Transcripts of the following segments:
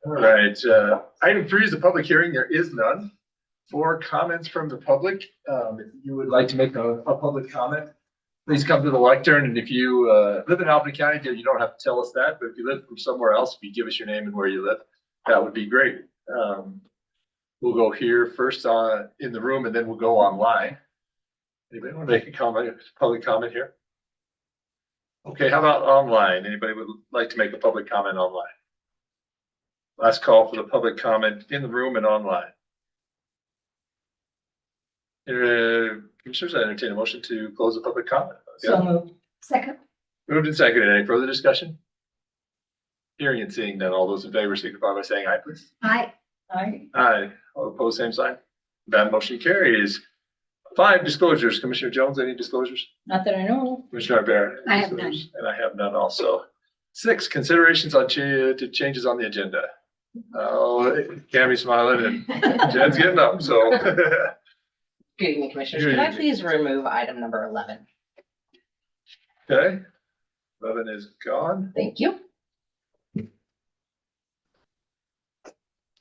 All right, item 3 is the public hearing. There is none. For comments from the public, if you would like to make a public comment, please come to the lectern. And if you live in Albany County, you don't have to tell us that. But if you live from somewhere else, if you give us your name and where you live, that would be great. We'll go here first in the room, and then we'll go online. Anybody want to make a comment, public comment here? Okay, how about online? Anybody would like to make a public comment online? Last call for the public comment in the room and online. Commissioners, I entertain a motion to close the public comment. So moved. Second. Moved and seconded. Any further discussion? Hearing and seeing none, all those in favor signify by saying aye, please. Aye. Aye. Aye. All opposed, same sign. That motion carries. 5 disclosures. Commissioner Jones, any disclosures? Not that I know of. Commissioner Barrett? I have none. And I have none also. 6, considerations on to changes on the agenda. Oh, Tammy's smiling and Jen's getting up, so. Good evening, Commissioners. Could I please remove item number 11? Okay. 11 is gone. Thank you.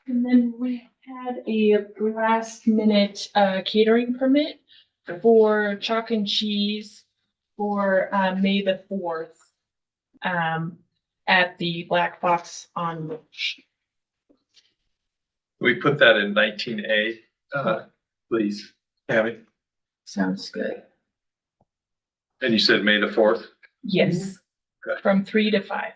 And then we had a last minute catering permit for chalk and cheese for May the 4th at the Black Fox on Milch. We put that in 19A, please, Tammy. Sounds good. And you said May the 4th? Yes, Okay. from 3 to 5.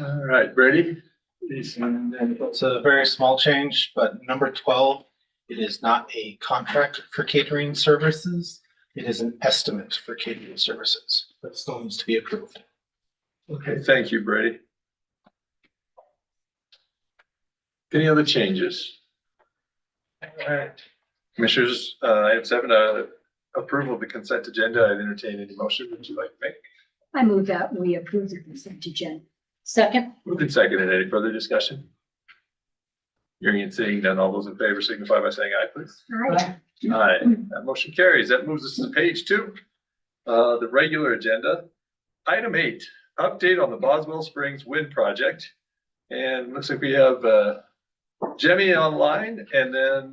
All right, Brady? Please. It's a very small change, but number 12, it is not a contract for catering services. It is an estimate for catering services that still needs to be approved. Okay, thank you, Brady. Any other changes? All right. Commissioners, item 7, approval of the consent agenda. I'd entertain any motion. Would you like to make? I move that we approve the consent agenda. Second. Moved and seconded. Any further discussion? Hearing and seeing none, all those in favor signify by saying aye, please. Aye. Aye. That motion carries. That moves us to page 2, the regular agenda. Item 8, update on the Boswell Springs Wind Project. And looks like we have Jemmy online, and then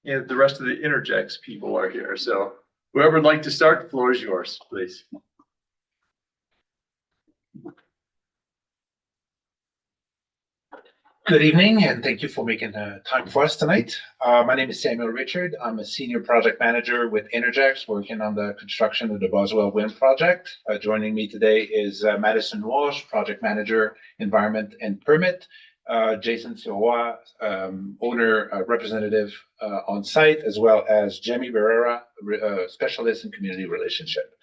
the rest of the Interjects people are here. So whoever would like to start, the floor is yours, please. Good evening, and thank you for making time for us tonight. My name is Samuel Richard. I'm a senior project manager with Interjects, working on the construction of the Boswell Wind Project. Joining me today is Madison Walsh, project manager, environment and permit. Jason Sirois, owner representative on site, as well as Jamie Barrera, specialist in community relationship.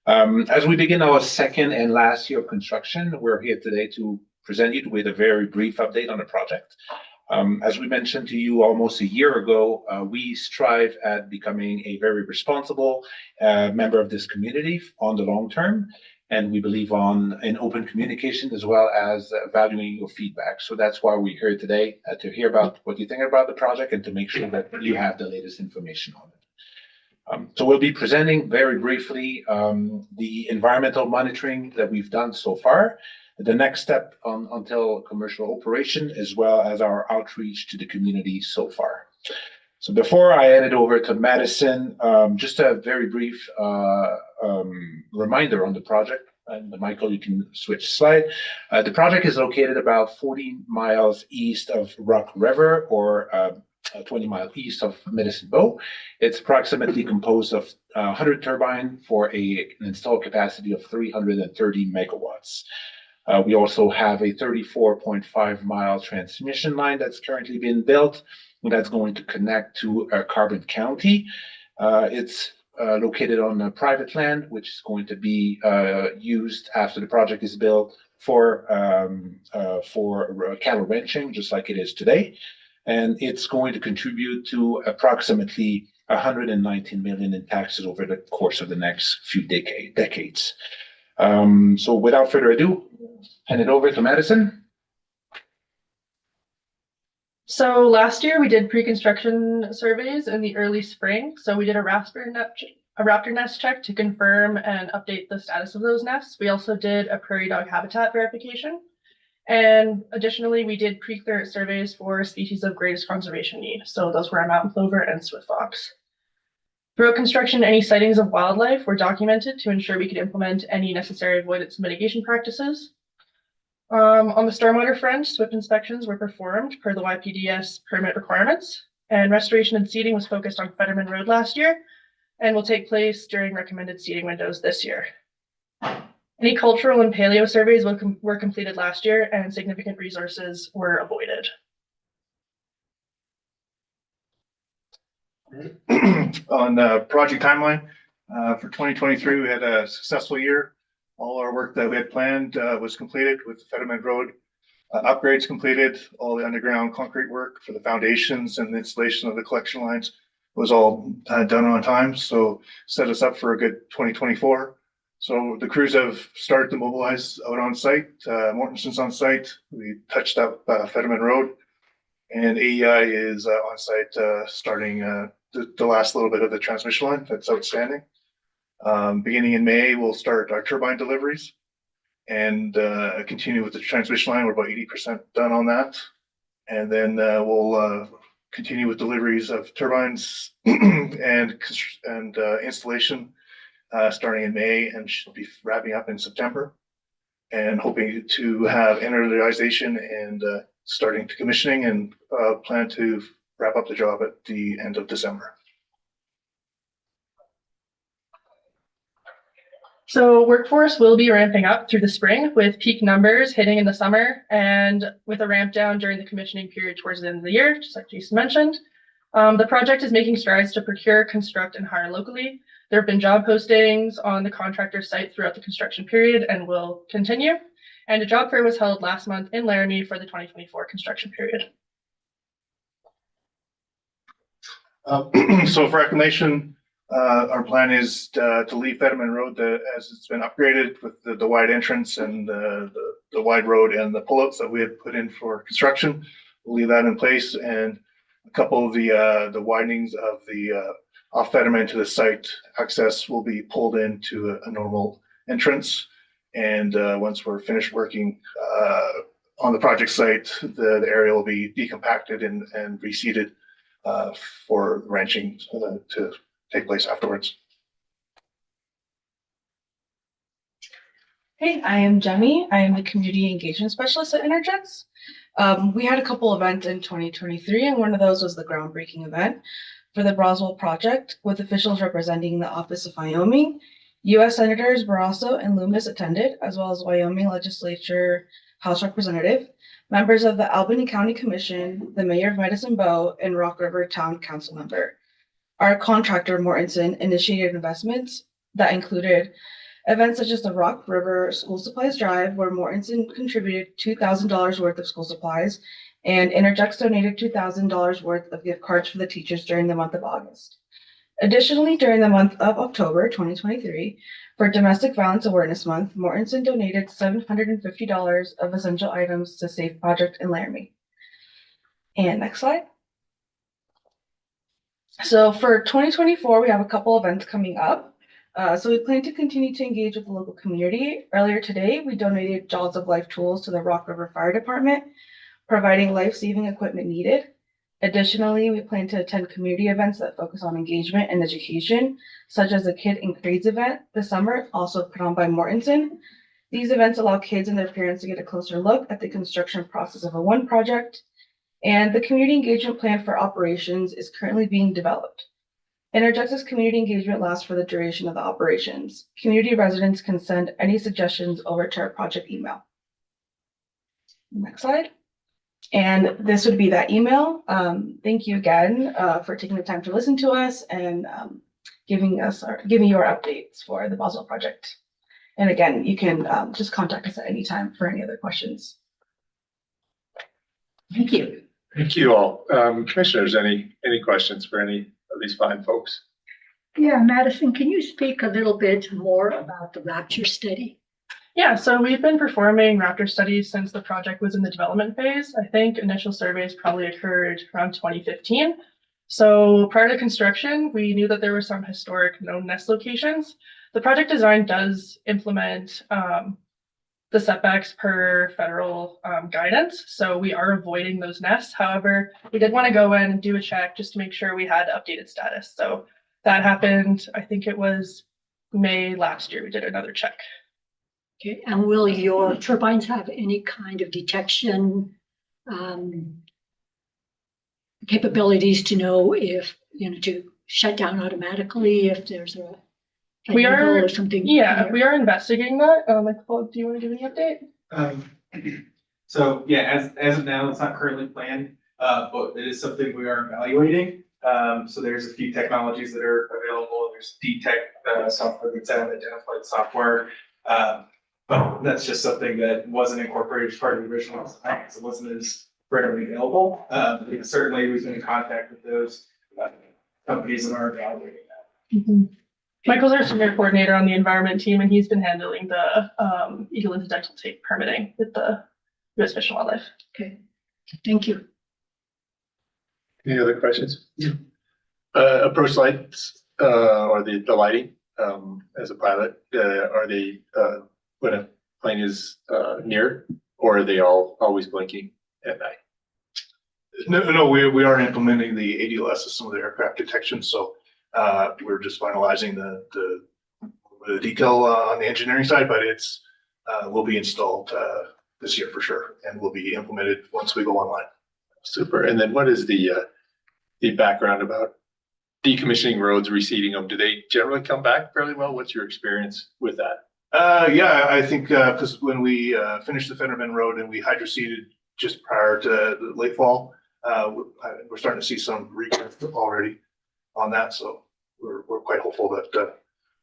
As we begin our second and last year of construction, we're here today to present you with a very brief update on the project. As we mentioned to you almost a year ago, we strive at becoming a very responsible member of this community on the long term. And we believe in open communication as well as valuing your feedback. So that's why we're here today, to hear about what you think about the project and to make sure that you have the latest information on it. So we'll be presenting very briefly the environmental monitoring that we've done so far, the next step until commercial operation, as well as our outreach to the community so far. So before I hand it over to Madison, just a very brief reminder on the project. And Michael, you can switch slide. The project is located about 40 miles east of Rock River, or 20 miles east of Medicine Bow. It's approximately composed of 100 turbines for an installed capacity of 330 megawatts. We also have a 34.5-mile transmission line that's currently being built. That's going to connect to Carbon County. It's located on private land, which is going to be used after the project is built for cattle ranching, just like it is today. And it's going to contribute to approximately 119 million in taxes over the course of the next few decades. So without further ado, hand it over to Madison. So last year we did pre-construction surveys in the early spring. So we did a a raptor nest check to confirm and update the status of those nests. We also did a prairie dog habitat verification. And additionally, we did pre-clearance surveys for species of greatest conservation need. So those were mountain plover and swift fox. Throughout construction, any sightings of wildlife were documented to ensure we could implement any necessary avoidance mitigation practices. On the stormwater front, SWIP inspections were performed per the YPDS permit requirements, and restoration and seeding was focused on Fetterman Road last year and will take place during recommended seeding windows this year. Any cultural and paleo surveys were completed last year, and significant resources were avoided. On the project timeline, for 2023, we had a successful year. All our work that we had planned was completed with the Fetterman Road upgrades completed. All the underground concrete work for the foundations and the installation of the collection lines was all done on time. So set us up for a good 2024. So the crews have started to mobilize out on site. Mortensen's on site. We touched up Fetterman Road, and AEI is on site starting the last little bit of the transmission line that's outstanding. Beginning in May, we'll start our turbine deliveries and continue with the transmission line. We're about 80% done on that. And then we'll continue with deliveries of turbines and installation starting in May, and should be wrapping up in September. And hoping to have energization and starting to commissioning, and plan to wrap up the job at the end of December. So workforce will be ramping up through the spring, with peak numbers hitting in the summer and with a ramp down during the commissioning period towards the end of the year, just like Jason mentioned. The project is making strides to procure, construct, and hire locally. There have been job postings on the contractor site throughout the construction period and will continue. And a job fair was held last month in Laramie for the 2024 construction period. So for reclamation, our plan is to leave Fetterman Road as it's been upgraded with the wide entrance and the wide road and the pullouts that we had put in for construction. We'll leave that in place, and a couple of the widenings of the off Fetterman to the site access will be pulled into a normal entrance. And once we're finished working on the project site, the area will be decompacted and reseeded for ranching to take place afterwards. Hey, I am Jemmy. I am the Community Engagement Specialist at Interjects. We had a couple events in 2023, and one of those was the groundbreaking event for the Broswell project, with officials representing the Office of Wyoming. U.S. Senators Barrasso and Loomis attended, as well as Wyoming Legislature House Representative, members of the Albany County Commission, the Mayor of Medicine Bow, and Rock River Town Council member. Our contractor, Mortensen, initiated investments that included events such as the Rock River School Supplies Drive, where Mortensen contributed $2,000 worth of school supplies, and Interjects donated $2,000 worth of gift cards for the teachers during the month of August. Additionally, during the month of October 2023, for Domestic Violence Awareness Month, Mortensen donated $750 of essential items to Safe Project in Laramie. And next slide. So for 2024, we have a couple events coming up. So we plan to continue to engage with the local community. Earlier today, we donated Jaws of Life tools to the Rock River Fire Department, providing life-saving equipment needed. Additionally, we plan to attend community events that focus on engagement and education, such as the Kid in Crades event this summer, also put on by Mortensen. These events allow kids and their parents to get a closer look at the construction process of a WON project, and the community engagement plan for operations is currently being developed. Interjects' community engagement lasts for the duration of the operations. Community residents can send any suggestions over to our project email. Next slide. And this would be that email. Thank you again for taking the time to listen to us and giving you our updates for the Boswell project. And again, you can just contact us at any time for any other questions. Thank you. Thank you all. Commissioners, any questions for any of these fine folks? Yeah, Madison, can you speak a little bit more about the Rapture study? Yeah, so we've been performing raptor studies since the project was in the development phase. I think initial surveys probably occurred around 2015. So prior to construction, we knew that there were some historic known nest locations. The project design does implement the setbacks per federal guidance. So we are avoiding those nests. However, we did want to go in and do a check just to make sure we had updated status. So that happened, I think it was May last year, we did another check. Okay, and will your turbines have any kind of detection capabilities to know if, to shut down automatically if there's a We eagle are- or something? Yeah, there? we are investigating that. Michael, do you want to give any update? So yeah, as of now, it's not currently planned, but it is something we are evaluating. So there's a few technologies that are available. There's DTech software that's out, identified software. But that's just something that wasn't incorporated as part of the original design, so it wasn't as readily available. Certainly we've been in contact with those companies and are evaluating that. Michael's our senior coordinator on the environment team, and he's been handling the eagle incidental take permitting with the U.S. Fish and Wildlife. Okay, thank you. Any other questions? Approach lights, or the lighting, as a pilot, are they, when a plane is, near, or are they all always blinking at night? No, we are implementing the ADLS system of the aircraft detection, so we're just finalizing the detail on the engineering side, but it's will be installed this year for sure, and will be implemented once we go online. Super. And then what is the background about decommissioning roads, reseeding them? Do they generally come back fairly well? What's your experience with that? Yeah, I think because when we finished the Fenderman Road and we hydroseeded just prior to the late fall, we're starting to see some regrowth already on that. So we're quite hopeful that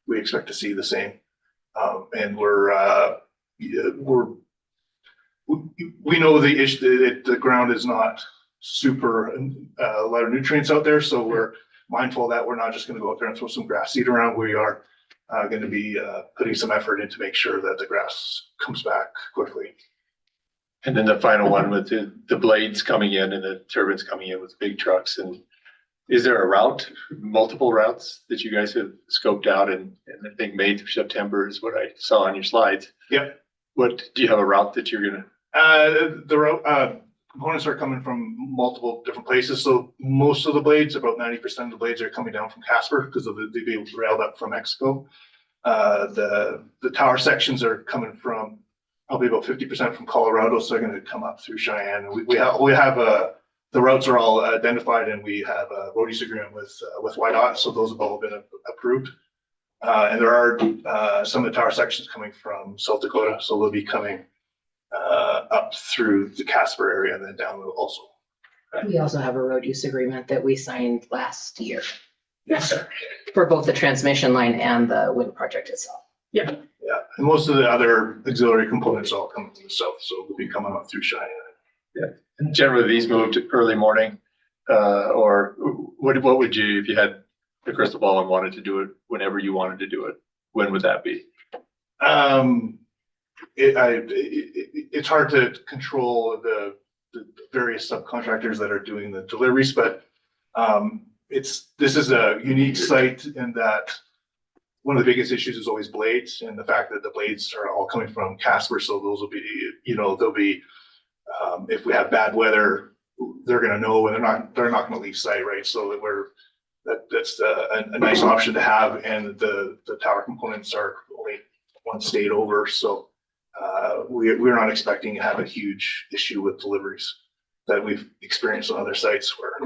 we expect to see the same. And we know the issue that the ground is not super a lot of nutrients out there, so we're mindful that we're not just going to go out there and throw some grass seed around. We are going to be putting some effort in to make sure that the grass comes back quickly. And then the final one with the blades coming in and the turbines coming in with big trucks. And is there a route, multiple routes that you guys have scoped out and I think May through September is what I saw on your slides? Yep. What, do you have a route that you're gonna? The route components are coming from multiple different places. So most of the blades, about 90% of the blades are coming down from Casper because of they be railed up from Mexico. The tower sections are coming from probably about 50% from Colorado, so they're going to come up through Cheyenne. We have the routes are all identified, and we have a road use agreement with YDOT, so those have all been approved. And there are some of the tower sections coming from South Dakota, so they'll be coming up through the Casper area and then down also. We also have a road use agreement that we signed last year. Yes. For both the transmission line and the wind project itself. Yeah, and most of the other auxiliary components all come from the south, so they'll be coming up through Cheyenne. Yeah. And generally these moved early morning, or what would you, if you had the crystal ball and wanted to do it whenever you wanted to do it, when would that be? It's hard to control the various subcontractors that are doing the deliveries, but this is a unique site in that one of the biggest issues is always blades, and the fact that the blades are all coming from Casper, so those will be, they'll be if we have bad weather, they're going to know, and they're not going to leave site, right? So that's a nice option to have, and the tower components are only one state over, so we're not expecting to have a huge issue with deliveries that we've experienced on other sites where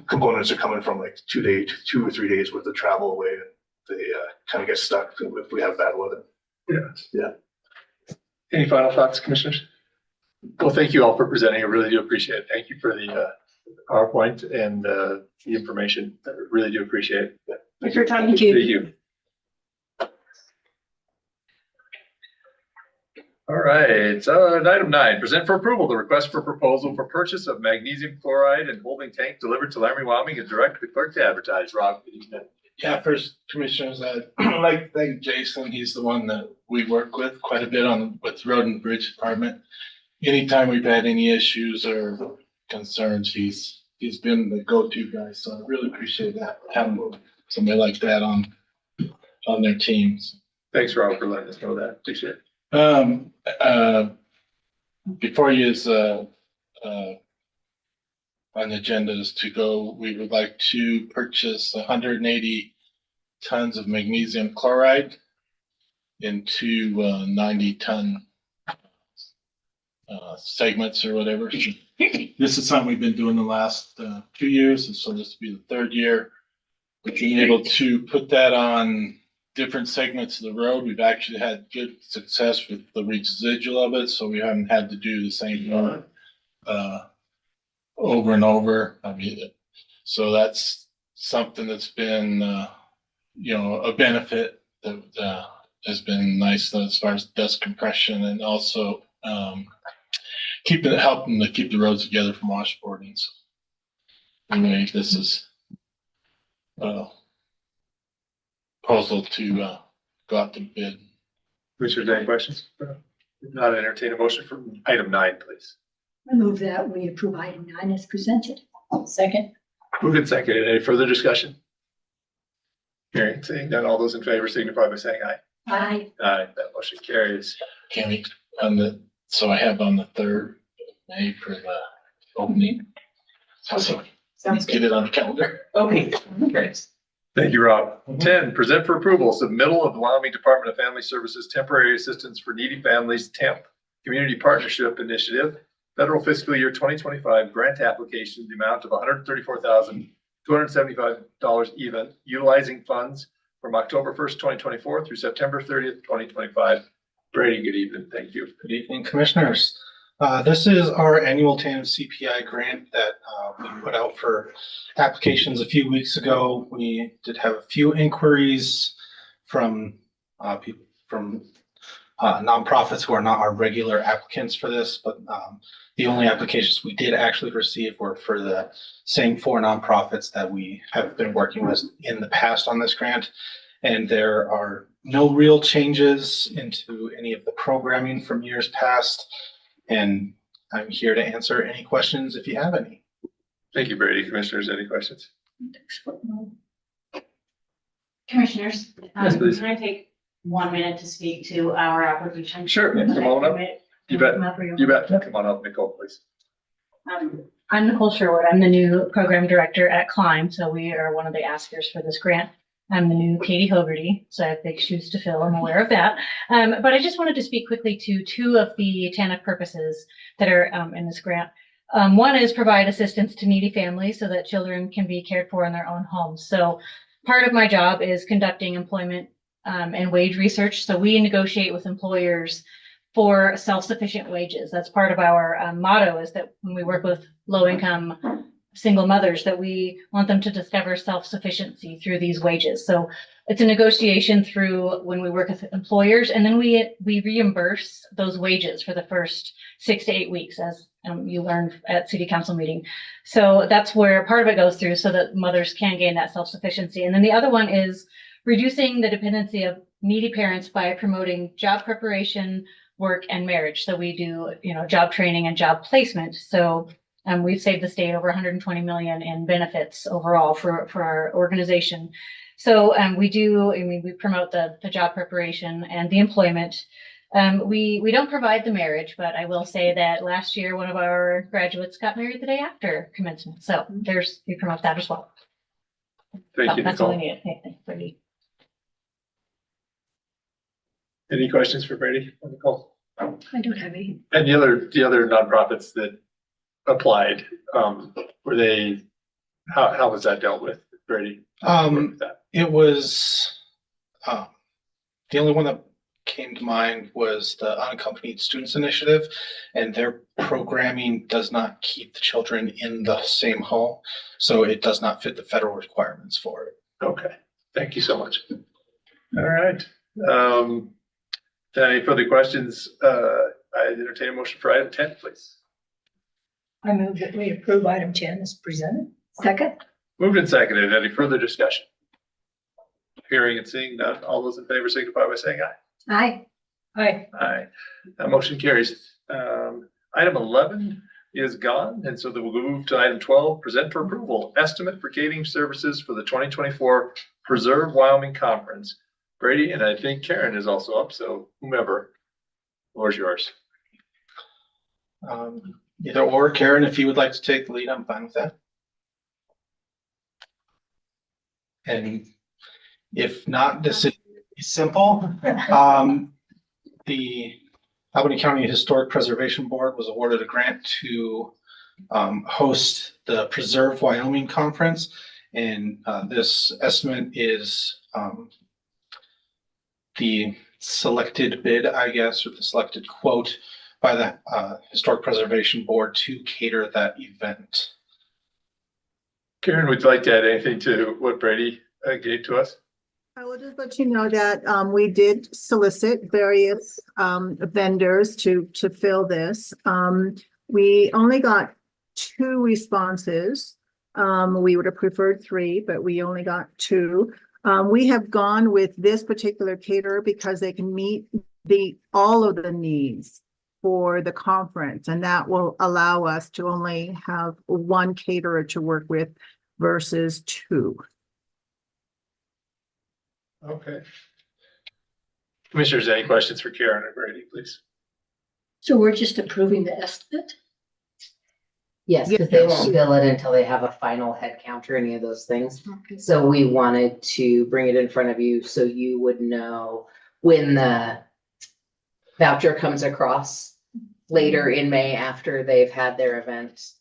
components are coming from like 2 or 3 days worth of travel away, and they kind of get stuck if we have bad weather. Yeah. Any final thoughts, commissioners? Well, thank you all for presenting. I really do appreciate it. Thank you for the PowerPoint and the information. I really do appreciate it. Yeah. Thanks for your time. Thank you. Thank you. All right, so item 9, present for approval, the request for proposal for purchase of magnesium chloride and holding tank delivered to Laramie, Wyoming, and direct the clerk to advertise. Rob. Yeah, first, commissioners, I'd like to thank Jason. He's the one that we work with quite a bit with Road and Bridge Department. Anytime we've had any issues or concerns, he's he's been the go-to guy, so I really appreciate that, having somebody like that on their teams. Thanks, Rob, for letting us know that. Appreciate it. Before you is, on the agenda is to go, we would like to purchase 180 tons of magnesium chloride into 90-ton segments or whatever. This is something we've been doing the last 2 years, and so this will be the third year. We've been able to put that on different segments of the road. We've actually had good success with the residual of it, so we haven't had to do the same over and over. I mean, so that's something that's been, a benefit that has been nice as far as dust compression, and also helping to keep the roads together from washboarding. So anyway, this is proposal to go out to bid. Commissioners, any questions? If not, entertain a motion for item 9, please. I move that we approve item 9 as presented. Second. Moved and seconded. Any further discussion? Hearing, seeing none, all those in favor signify by saying aye. Aye. Aye, that motion carries. Can we, so I have on the 3rd of May for the opening. So Sounds get it on the calendar. Okay, great. Thank you, Rob. 10, present for approval, submittal of the Wyoming Department of Family Services Temporary Assistance for Needy Families TEMP Community Partnership Initiative, Federal Fiscal Year 2025 grant application, the amount of $134,275 even, utilizing funds from October 1st, 2024 through September 30th, 2025. Brady, good evening. Thank you. Good evening, Commissioners. This is our annual TANF CPI grant that we put out for applications a few weeks ago. We did have a few inquiries from people from nonprofits who are not our regular applicants for this, but the only applications we did actually receive were for the same 4 nonprofits that we have been working with in the past on this grant. And there are no real changes into any of the programming from years past. And I'm here to answer any questions if you have any. Thank you, Brady. Commissioners, any questions? Commissioners, Yes, please. can I take 1 minute to speak to our application? Sure. Come on up. You bet. You bet. Come on up, Nicole, please. I'm Nicole Sherwood. I'm the new program director at Climb, so we are one of the askers for this grant. I'm the new Katie Hogarty, so I have big shoes to fill. I'm aware of that. But I just wanted to speak quickly to 2 of the TANF purposes that are in this grant. One is provide assistance to needy families so that children can be cared for in their own homes. So part of my job is conducting employment and wage research. So we negotiate with employers for self-sufficient wages. That's part of our motto, is that when we work with low-income single mothers, that we want them to discover self-sufficiency through these wages. So it's a negotiation through when we work with employers, and then we reimburse those wages for the first 6 to 8 weeks, as you learned at city council meeting. So that's where part of it goes through, so that mothers can gain that self-sufficiency. And then the other one is reducing the dependency of needy parents by promoting job preparation, work, and marriage. So we do, job training and job placement. So we've saved the state over 120 million in benefits overall for our organization. So we promote the job preparation and the employment. We don't provide the marriage, but I will say that last year one of our graduates got married the day after commencement. So we promote that as well. Thank you, That's all I Nicole. needed. Thanks, Brady. Any questions for Brady or Nicole? I don't have any. And the other nonprofits that applied, were they, how was that dealt with, Brady? It was, the only one that came to mind was the Unaccompanied Students Initiative, and their programming does not keep the children in the same home, so it does not fit the federal requirements for it. Okay, thank you so much. All right. Any further questions? I entertain a motion for item 10, please. I move that we approve item 10 as presented. Second. Moved and seconded. Any further discussion? Hearing and seeing none. All those in favor signify by saying aye. Aye. Aye. Aye. That motion carries. Item 11, is gone, and so then we'll move to item 12, present for approval, estimate for catering services for the 2024 Preserve Wyoming Conference. Brady, and I think Karen is also up, so whomever, floor's yours. Either or, Karen, if you would like to take the lead, I'm fine with that. And if not, this is simple. The Albany County Historic Preservation Board was awarded a grant to host the Preserve Wyoming Conference. And this estimate is the selected bid, I guess, or the selected quote by the Historic Preservation Board to cater that event. Karen, would you like to add anything to what Brady gave to us? I will just let you know that we did solicit various vendors to fill this. We only got 2 responses. We would have preferred 3, but we only got 2. We have gone with this particular caterer because they can meet all of the needs for the conference, and that will allow us to only have 1 caterer to work with versus 2. Okay. Commissioners, any questions for Karen or Brady, please? So we're just approving the estimate? Yes, because they won't bill it until they have a final head count or any of those things. Okay. So we wanted to bring it in front of you so you would know when the voucher comes across later in May after they've had their event.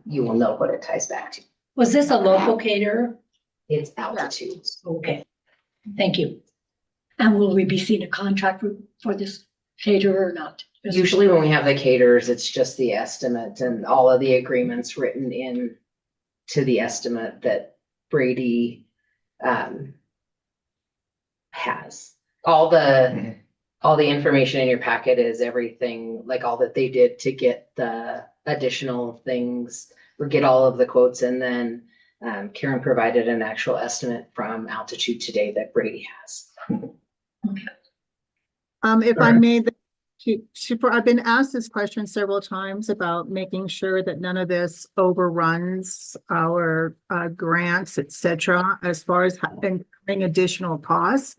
You will know what it ties back to. Was this a local caterer? It's altitude. Okay, thank you. And will we be seeing a contract for this caterer or not? Usually when we have the caterers, it's just the estimate and all of the agreements written in to the estimate that Brady has. All the information in your packet is everything, like all that they did to get the additional things or get all of the quotes. And then Karen provided an actual estimate from altitude today that Brady has. If I may, I've been asked this question several times about making sure that none of this overruns our grants, et cetera, as far as incurring additional costs.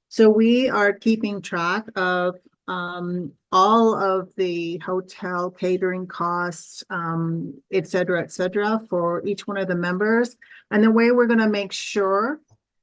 So we are keeping track of all of the hotel catering costs, et cetera, for each one of the members. And the way we're going to make sure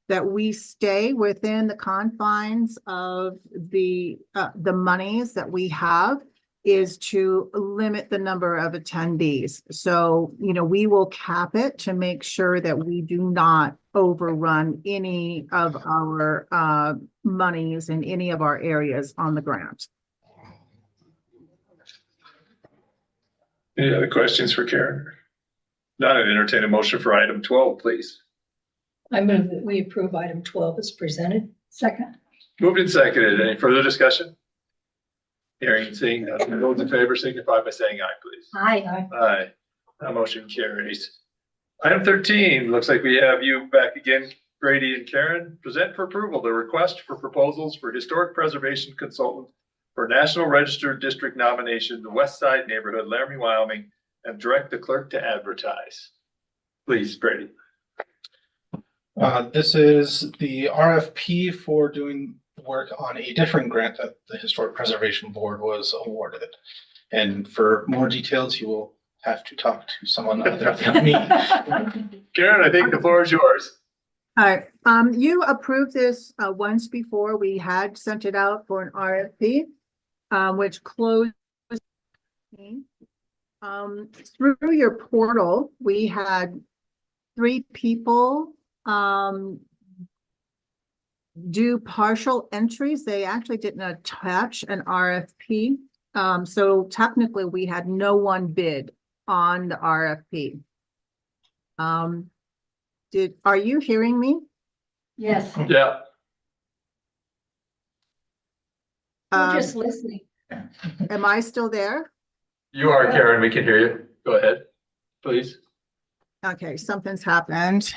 that we stay within the confines of the monies that we have is to limit the number of attendees. So, we will cap it to make sure that we do not overrun any of our monies in any of our areas on the grant. Any other questions for Karen? Not an entertain a motion for item 12, please. I move that we approve item 12 as presented. Second. Moved and seconded. Any further discussion? Hearing and seeing none. Those in favor signify by saying aye, please. Aye. Aye. That motion carries. Item 13, looks like we have you back again, Brady and Karen. Present for approval the request for proposals for historic preservation consultant for National Register District nomination, the West Side neighborhood, Laramie, Wyoming, and direct the clerk to advertise. Please, Brady. This is the RFP for doing work on a different grant that the Historic Preservation Board was awarded. And for more details, you will have to talk to someone other than me. Karen, I think the floor is yours. All right, you approved this once before. We had sent it out for an RFP, which closed. Through your portal, we had 3 people do partial entries. They actually didn't attach an RFP. So technically we had no one bid on the RFP. Are you hearing me? Yes, Yeah. we're just listening. Am I still there? You are, Karen. We can hear you. Go ahead, please. Okay, something's happened.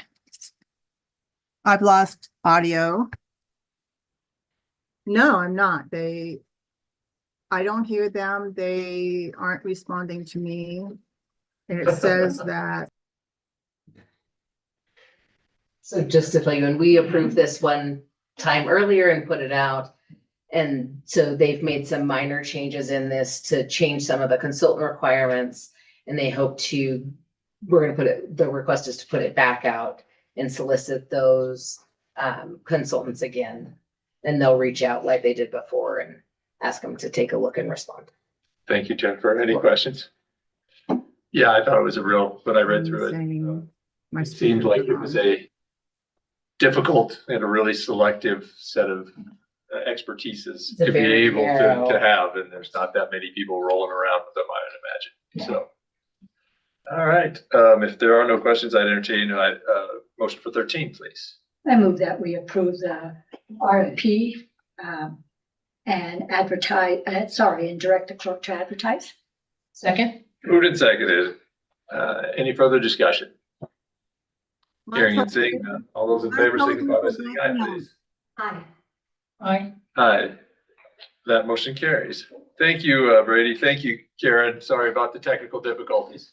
I've lost audio. No, I'm not. I I don't hear them. They aren't responding to me. And it says that, So just to tell you, when we approved this one time earlier and put it out, and so they've made some minor changes in this to change some of the consultant requirements. And they hope to, we're gonna put it, the request is to put it back out and solicit those consultants again. And they'll reach out like they did before and ask them to take a look and respond. Thank you, Jennifer. Any questions? Yeah, I thought it was a real, when I read through it, saying my it seemed speaker- like it was a difficult and a really selective set of expertises It's a to be very able narrow- to have, and there's not that many people rolling around with them, I would imagine, so. All right, if there are no questions, I'd entertain a motion for 13, please. I move that we approve the RFP, and advertise, and direct the clerk to advertise. Second? Moved and seconded. Any further discussion? Hearing and seeing none. All those in favor signify by saying aye, please. Aye. Aye. Aye. That motion carries. Thank you, Brady. Thank you, Karen. Sorry about the technical difficulties.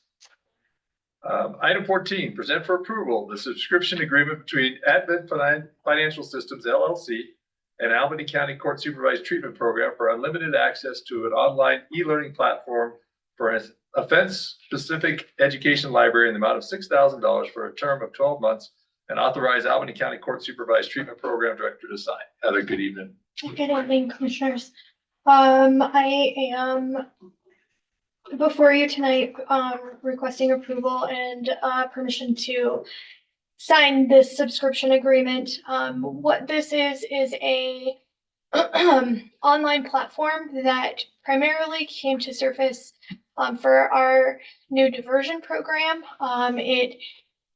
Item 14, present for approval, the subscription agreement between Advent Financial Systems LLC and Albany County Court Supervised Treatment Program for unlimited access to an online e-learning platform for an offense-specific education library in the amount of $6,000 for a term of 12 months, and authorize Albany County Court Supervised Treatment Program Director to sign. Heather, good evening. Good evening, Commissioners. I am before you tonight, requesting approval and permission to sign this subscription agreement. What this is a online platform that primarily came to surface for our new diversion program. It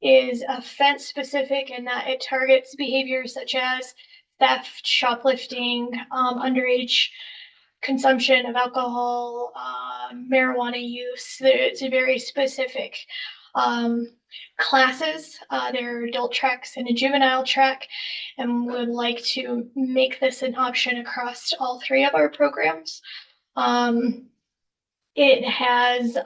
is offense specific in that it targets behaviors such as theft, shoplifting, underage consumption of alcohol, marijuana use. It's a very specific classes. There are adult tracks and a juvenile track, and we would like to make this an option across all three of our programs. It has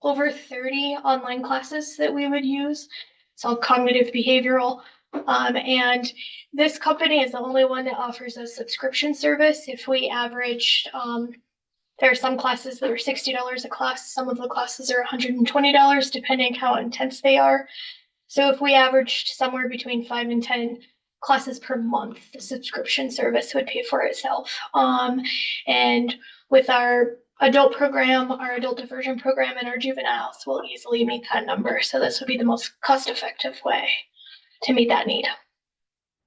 over 30 online classes that we would use. It's all cognitive behavioral. And this company is the only one that offers a subscription service. If we averaged, there are some classes that are $60 a class. Some of the classes are $120, depending how intense they are. So if we averaged somewhere between 5 and 10 classes per month, the subscription service would pay for itself. And with our adult program, our adult diversion program, and our juveniles, we'll easily meet that number. So this would be the most cost-effective way to meet that need.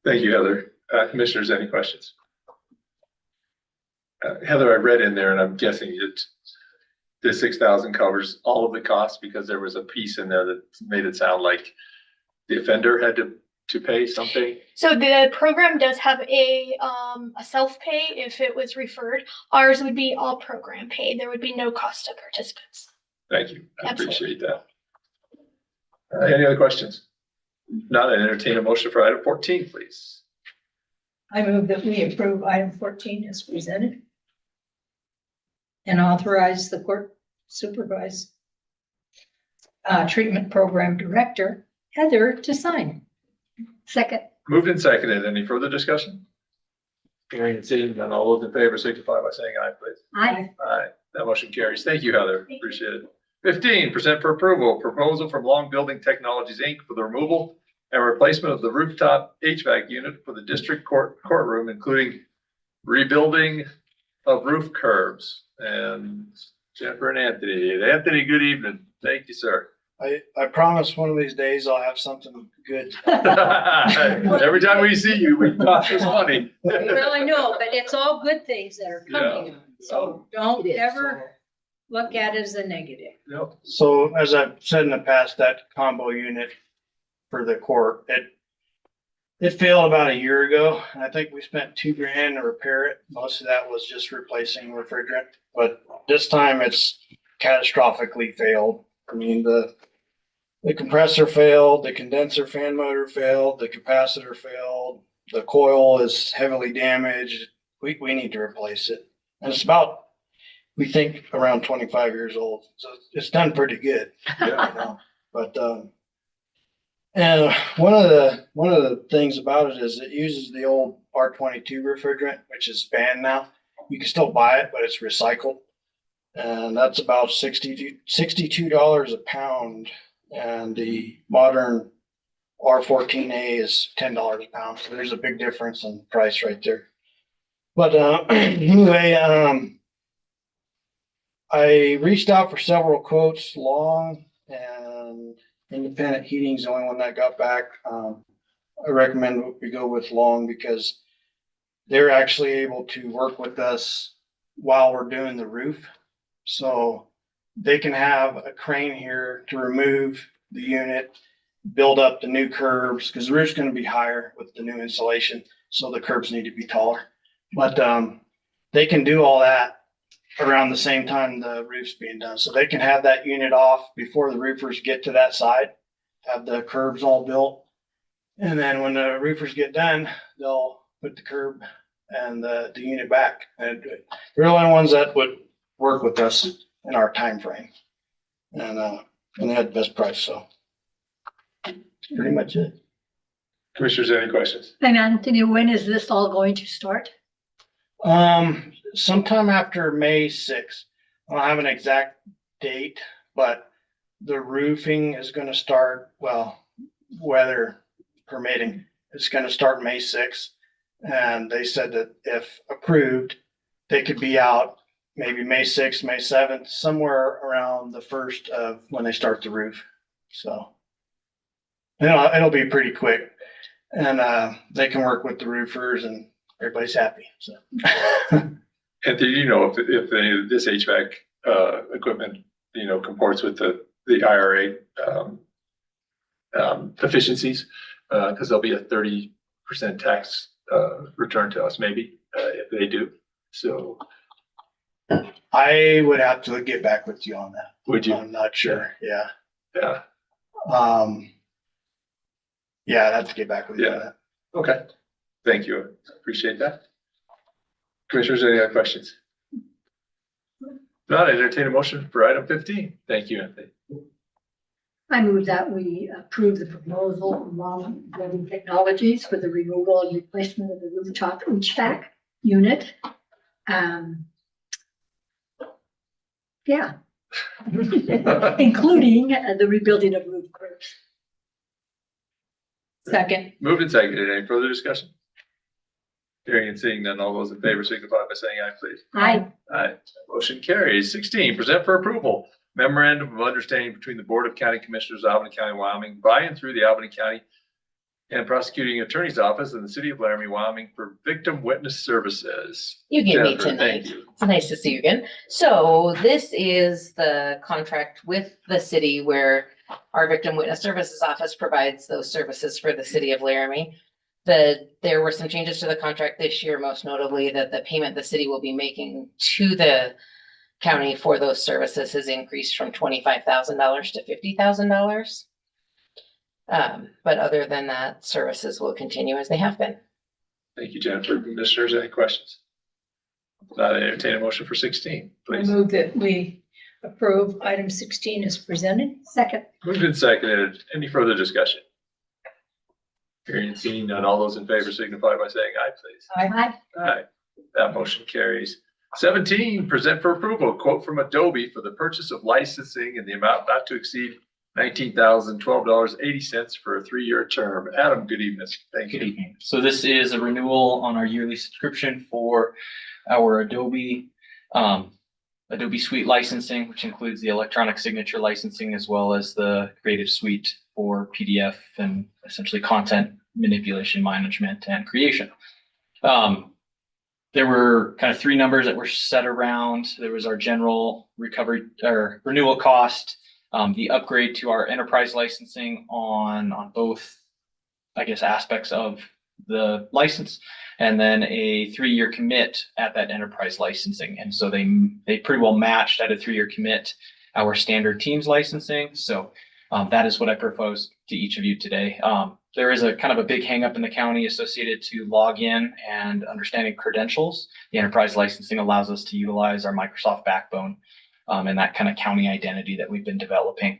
Thank you, Heather. Commissioners, any questions? Heather, I read in there, and I'm guessing it, the 6,000 covers all of the costs, because there was a piece in there that made it sound like the offender had to pay something. So the program does have a self-pay if it was referred. Ours would be all program paid. There would be no cost to participants. Thank you. I Absolutely. appreciate that. Any other questions? Not, I entertain a motion for item 14, please. I move that we approve item 14 as presented and authorize the court supervised treatment program director, Heather, to sign. Second. Moved and seconded. Any further discussion? Hearing and seeing none. All those in favor signify by saying aye, please. Aye. Aye. That motion carries. Thank you, Heather. Appreciate it. 15, present for approval, proposal from Long Building Technologies, Inc. for the removal and replacement of the rooftop HVAC unit for the district courtroom, including rebuilding of roof curbs. And Jennifer and Anthony. Anthony, good evening. Thank you, sir. I promise one of these days I'll have something good. Every time we see you, we cost us money. Well, I know, but it's all good things that are coming on. So don't It is. ever look at it as a negative. Yep. So as I've said in the past, that combo unit for the court, it failed about a year ago. And I think we spent $2,000 to repair it. Most of that was just replacing refrigerant, but this time it's catastrophically failed. I mean, the compressor failed, the condenser fan motor failed, the capacitor failed, the coil is heavily damaged. We need to replace it. And it's about we think around 25 years old. So it's done pretty good, you know, but, and one of the things about it is it uses the old R22 refrigerant, which is banned now. You can still buy it, but it's recycled. And that's about $62 a pound. And the modern R14A is $10 a pound. So there's a big difference in price right there. But anyway, I reached out for several quotes. Long and Independent Heating is the only one that got back. I recommend we go with Long because they're actually able to work with us while we're doing the roof. So they can have a crane here to remove the unit, build up the new curbs, because the roof's going to be higher with the new insulation. So the curbs need to be taller. But they can do all that around the same time the roof's being done. So they can have that unit off before the roofers get to that side, have the curbs all built. And then when the roofers get done, they'll put the curb and the unit back. And they're the only ones that would work with us in our time frame. And they had the best price, so that's pretty much it. Commissioners, any questions? And Anthony, when is this all going to start? Sometime after May 6th. I don't have an exact date, but the roofing is going to start, well, weather permitting, it's going to start May 6th. And they said that if approved, they could be out maybe May 6th, May 7th, somewhere around the 1st of when they start the roof. So, you know, it'll be pretty quick. And they can work with the roofers and everybody's happy. So. And do you know if any of this HVAC equipment, you know, comports with the IRA efficiencies? Because there'll be a 30% tax return to us, maybe, if they do. So I would have to get back with you on that. Would you? I'm not sure. Yeah. Yeah. Yeah, I'd have to get back with you on that. Okay. Thank you. Appreciate that. Commissioners, any other questions? Not, I entertain a motion for item 15. Thank you, Anthony. I move that we approve the proposal from Long Building Technologies for the removal and replacement of the rooftop HVAC unit. Yeah. Including the rebuilding of roof curbs. Second. Moved and seconded. Any further discussion? Hearing and seeing none, all those in favor signify by saying aye, please. Aye. Aye. Motion carries. 16, present for approval. Memorandum of Understanding between the Board of County Commissioners of Albany County, Wyoming, by and through the Albany County and Prosecuting Attorney's Office in the City of Laramie, Wyoming, for victim witness services. You get me Jennifer, tonight. thank you. It's nice to see you again. So this is the contract with the city where our Victim Witness Services Office provides those services for the city of Laramie. There were some changes to the contract this year, most notably that the payment the city will be making to the county for those services has increased from $25,000 to $50,000. But other than that, services will continue as they have been. Thank you, Jennifer. Commissioners, any questions? Not, entertain a motion for 16, I please. move that we approve item 16 as presented. Second. Moved and seconded. Any further discussion? Hearing and seeing none, all those in favor signify by saying aye, please. Aye. Aye. That motion carries. 17, present for approval, quote from Adobe for the purchase of licensing in the amount not to exceed $19,012.80 for a 3-year term. Adam, good evening. Thank Good you. evening. So this is a renewal on our yearly subscription for our Adobe Suite licensing, which includes the electronic signature licensing as well as the Creative Suite for PDF and essentially content manipulation, management, and creation. There were kind of 3 numbers that were set around. There was our general recovery or renewal cost, the upgrade to our enterprise licensing on both, I guess, aspects of the license, and then a 3-year commit at that enterprise licensing. And so they pretty well matched at a 3-year commit our standard Teams licensing. So that is what I propose to each of you today. There is a kind of a big hangup in the county associated to log in and understanding credentials. The enterprise licensing allows us to utilize our Microsoft backbone and that kind of county identity that we've been developing,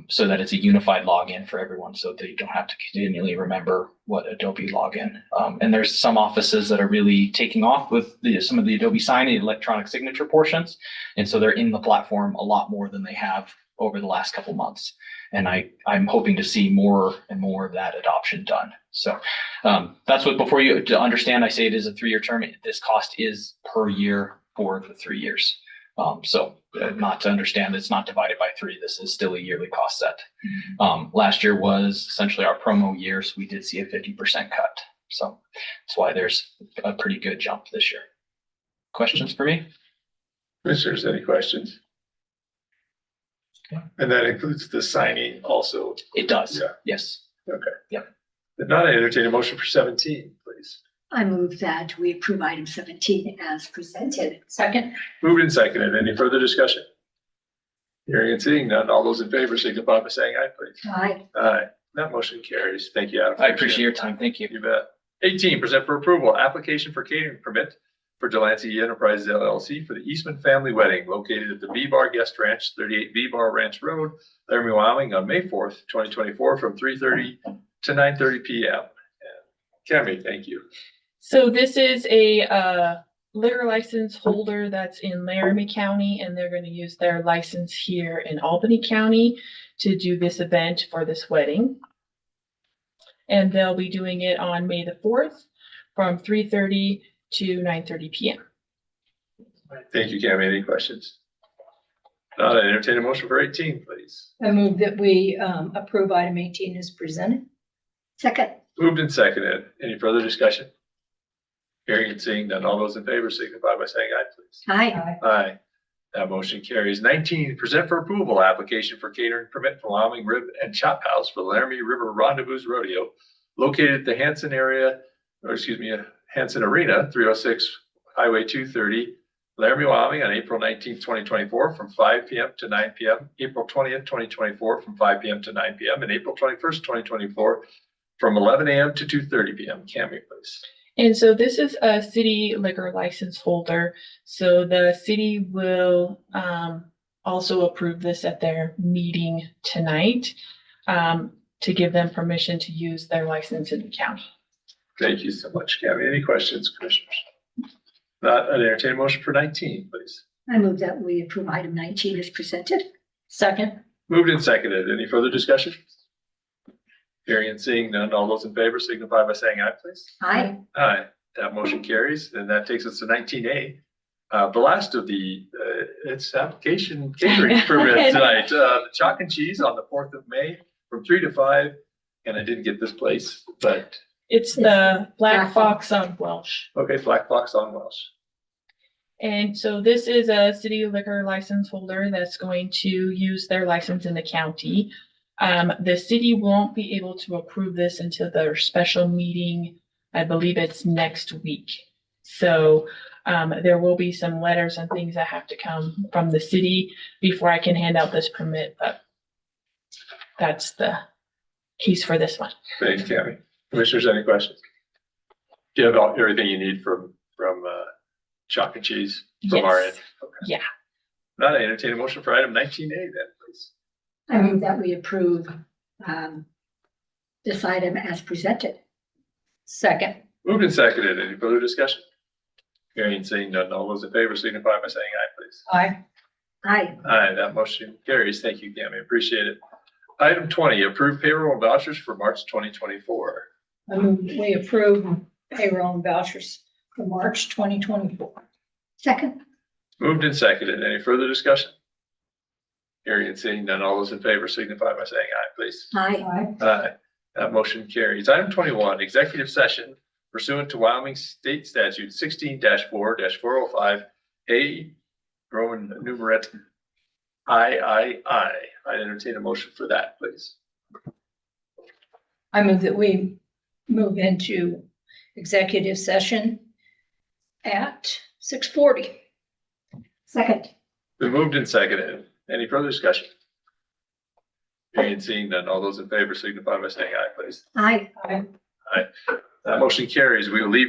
so that it's a unified login for everyone, so that you don't have to continually remember what Adobe login. And there's some offices that are really taking off with some of the Adobe Sign and electronic signature portions, and so they're in the platform a lot more than they have over the last couple months. And I'm hoping to see more and more of that adoption done. So that's what, before you to understand, I say it is a 3-year term. This cost is per year for the 3 years. So not to understand, it's not divided by 3. This is still a yearly cost set. Last year was essentially our promo year, so we did see a 50% cut. So that's why there's a pretty good jump this year. Questions for me? Commissioners, any questions? And that includes the signing also. It does. Yeah. Yes. Okay. Yep. If not, I entertain a motion for 17, please. I move that we approve item 17 as presented. Second. Moved and seconded. Any further discussion? Hearing and seeing none. All those in favor signify by saying aye, please. Aye. Aye. That motion carries. Thank you, Adam. I appreciate your time. Thank you. You bet. 18, present for approval, application for catering permit for Delancey Enterprises LLC for the Eastman family wedding located at the V-Bar Guest Ranch, 38 V-Bar Ranch Road, Laramie, Wyoming, on May 4th, 2024, from 3:30 to 9:30 p.m. Cami, thank you. So this is a liquor license holder that's in Laramie County, and they're going to use their license here in Albany County to do this event for this wedding. And they'll be doing it on May the 4th from 3:30 to 9:30 p.m. Thank you, Cami. Any questions? Not, I entertain a motion for 18, please. I move that we approve item 18 as presented. Second. Moved and seconded. Any further discussion? Hearing and seeing none. All those in favor signify by saying aye, please. Aye. Aye. That motion carries. 19, present for approval, application for catering permit for Wyoming Rib and Chop House for Laramie River Rendezvous Rodeo located at the Hanson Hanson Arena, 306 Highway 230, Laramie, Wyoming, on April 19th, 2024, from 5 p.m. to 9 p.m., April 20th, 2024, from 5 p.m. to 9 p.m., and April 21st, 2024, from 11 a.m. to 2:30 p.m. Cami, please. And so this is a city liquor license holder. So the city will also approve this at their meeting tonight to give them permission to use their license in the county. Thank you so much, Cami. Any questions, commissioners? Not, I'd entertain a motion for 19, please. I move that we approve item 19 as presented. Second. Moved and seconded. Any further discussion? Hearing and seeing none. All those in favor signify by saying aye, please. Aye. Aye. That motion carries. And that takes us to 19A. The last of the, it's application catering permit tonight. The Chalk and Cheese on the 4th of May from 3 to 5. And I didn't get this place, but. It's the Black Fox on Welsh. Okay, Black Fox on Welsh. And so this is a city liquor license holder that's going to use their license in the county. The city won't be able to approve this until their special meeting. I believe it's next week. So there will be some letters and things that have to come from the city before I can hand out this permit, but that's the case for this one. Thanks, Cami. Commissioners, any questions? Do you have everything you need from Chalk and Cheese from our end? Okay. Yeah. Not, I entertain a motion for item 19A then, please. I move that we approve this item as presented. Second. Moved and seconded. Any further discussion? Hearing and seeing none. All those in favor signify by saying aye, please. Aye. Aye. Aye, that motion carries. Thank you, Cami. Appreciate it. Item 20, approve payroll and vouchers for March 2024. I move that we approve payroll and vouchers for March 2024. Second. Moved and seconded. Any further discussion? Hearing and seeing none. All those in favor signify by saying aye, please. Aye. Aye. That motion carries. Item 21, executive session pursuant to Wyoming State Statute 16-4-405 A, Roman numerat III. I entertain a motion for that, please. I move that we move into executive session at 6:40. Second. Been moved and seconded. Any further discussion? Hearing and seeing none, all those in favor signify by saying aye, please. Aye. That motion carries. We will leave